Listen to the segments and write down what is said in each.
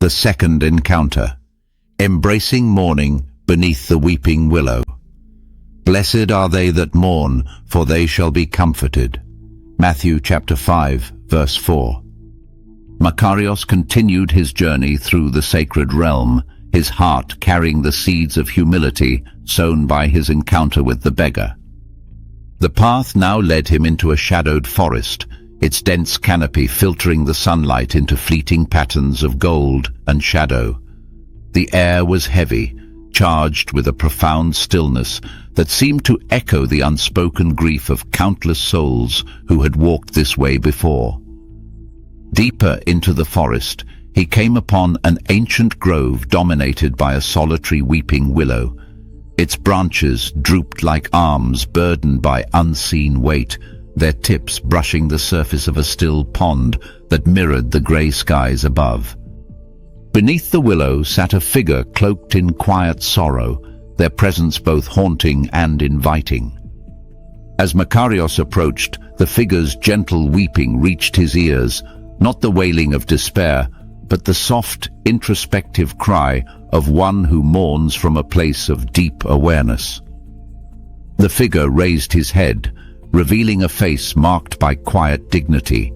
The second encounter. Embracing mourning beneath the weeping willow. Blessed are they that mourn, for they shall be comforted. Matthew chapter 5, verse 4. Makarios continued his journey through the sacred realm, his heart carrying the seeds of humility sown by his encounter with the beggar. The path now led him into a shadowed forest, its dense canopy filtering the sunlight into fleeting patterns of gold and shadow. The air was heavy, charged with a profound stillness that seemed to echo the unspoken grief of countless souls who had walked this way before. Deeper into the forest, he came upon an ancient grove dominated by a solitary weeping willow. Its branches drooped like arms burdened by unseen weight, their tips brushing the surface of a still pond that mirrored the grey skies above. Beneath the willow sat a figure cloaked in quiet sorrow, their presence both haunting and inviting. As Makarios approached, the figure's gentle weeping reached his ears, not the wailing of despair, but the soft, introspective cry of one who mourns from a place of deep awareness. The figure raised his head, revealing a face marked by quiet dignity.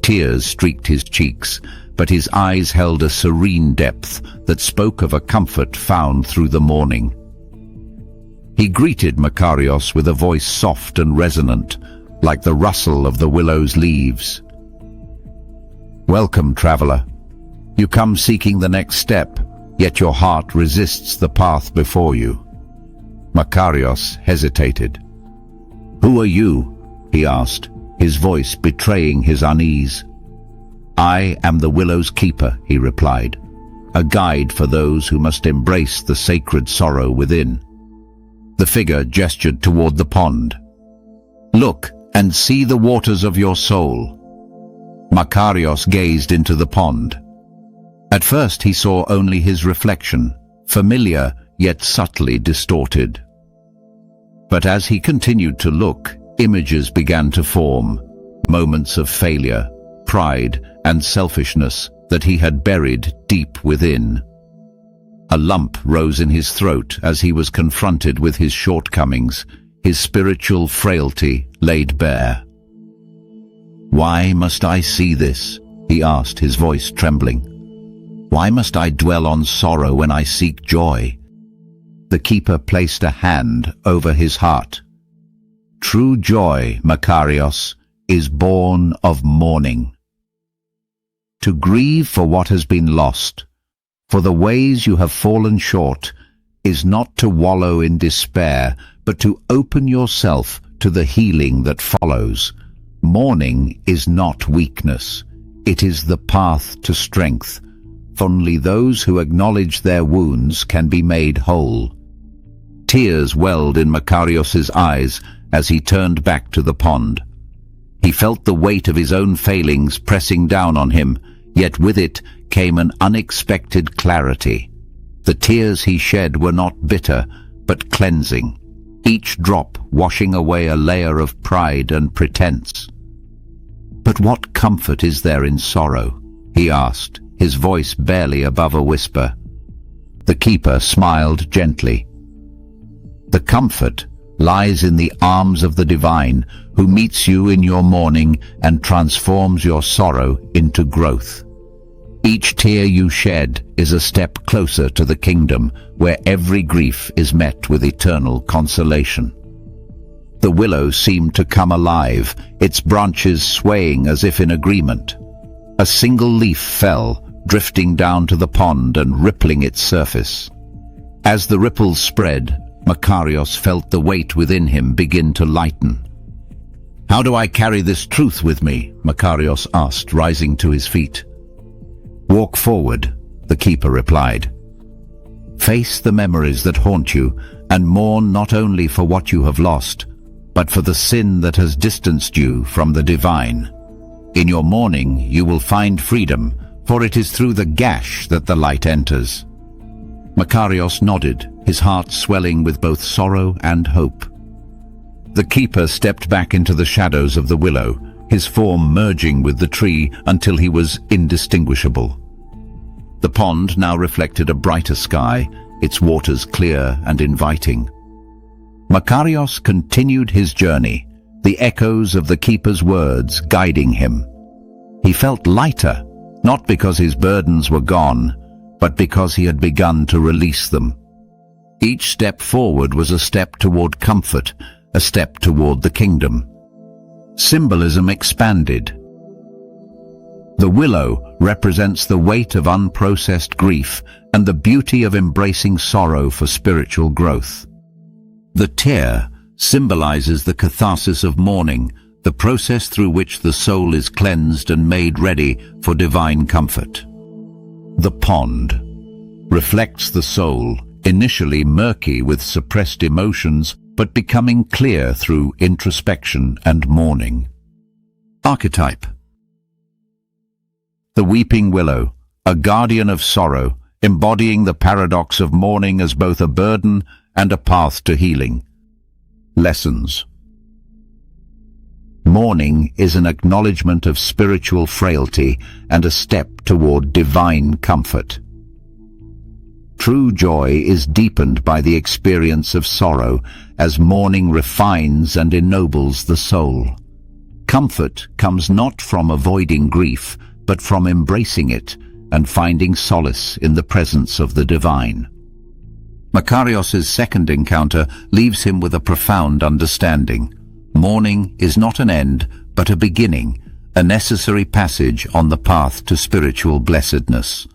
Tears streaked his cheeks, but his eyes held a serene depth that spoke of a comfort found through the mourning. He greeted Makarios with a voice soft and resonant, like the rustle of the willow's leaves. "Welcome, traveler. You come seeking the next step, yet your heart resists the path before you." Makarios hesitated. "Who are you?" he asked, his voice betraying his unease. "I am the willow's keeper," he replied, "a guide for those who must embrace the sacred sorrow within." The figure gestured toward the pond. "Look and see the waters of your soul." Makarios gazed into the pond. At first he saw only his reflection, familiar yet subtly distorted. But as he continued to look, images began to form, moments of failure, pride, and selfishness that he had buried deep within. A lump rose in his throat as he was confronted with his shortcomings, his spiritual frailty laid bare. "Why must I see this?" he asked, his voice trembling. "Why must I dwell on sorrow when I seek joy?" The keeper placed a hand over his heart. "True joy, Makarios, is born of mourning. To grieve for what has been lost, for the ways you have fallen short, is not to wallow in despair, but to open yourself to the healing that follows. Mourning is not weakness. It is the path to strength. Only those who acknowledge their wounds can be made whole." Tears welled in Makarios's eyes as he turned back to the pond. He felt the weight of his own failings pressing down on him, yet with it came an unexpected clarity. The tears he shed were not bitter, but cleansing, each drop washing away a layer of pride and pretense. "But what comfort is there in sorrow?" he asked, his voice barely above a whisper. The keeper smiled gently. "The comfort lies in the arms of the divine, who meets you in your mourning and transforms your sorrow into growth. Each tear you shed is a step closer to the kingdom, where every grief is met with eternal consolation." The willow seemed to come alive, its branches swaying as if in agreement. A single leaf fell, drifting down to the pond and rippling its surface. As the ripples spread, Makarios felt the weight within him begin to lighten. "How do I carry this truth with me?" Makarios asked, rising to his feet. "Walk forward," the keeper replied. "Face the memories that haunt you, and mourn not only for what you have lost, but for the sin that has distanced you from the divine. In your mourning you will find freedom, for it is through the gash that the light enters." Makarios nodded, his heart swelling with both sorrow and hope. The keeper stepped back into the shadows of the willow, his form merging with the tree until he was indistinguishable. The pond now reflected a brighter sky, its waters clear and inviting. Makarios continued his journey, the echoes of the keeper's words guiding him. He felt lighter, not because his burdens were gone, but because he had begun to release them. Each step forward was a step toward comfort, a step toward the kingdom. Symbolism expanded. The willow represents the weight of unprocessed grief and the beauty of embracing sorrow for spiritual growth. The tear symbolizes the catharsis of mourning, the process through which the soul is cleansed and made ready for divine comfort. The pond reflects the soul, initially murky with suppressed emotions, but becoming clear through introspection and mourning. Archetype. The weeping willow, a guardian of sorrow, embodying the paradox of mourning as both a burden and a path to healing. Lessons. Mourning is an acknowledgement of spiritual frailty and a step toward divine comfort. True joy is deepened by the experience of sorrow, as mourning refines and ennobles the soul. Comfort comes not from avoiding grief, but from embracing it and finding solace in the presence of the divine. Makarios' second encounter leaves him with a profound understanding. Mourning is not an end, but a beginning, a necessary passage on the path to spiritual blessedness.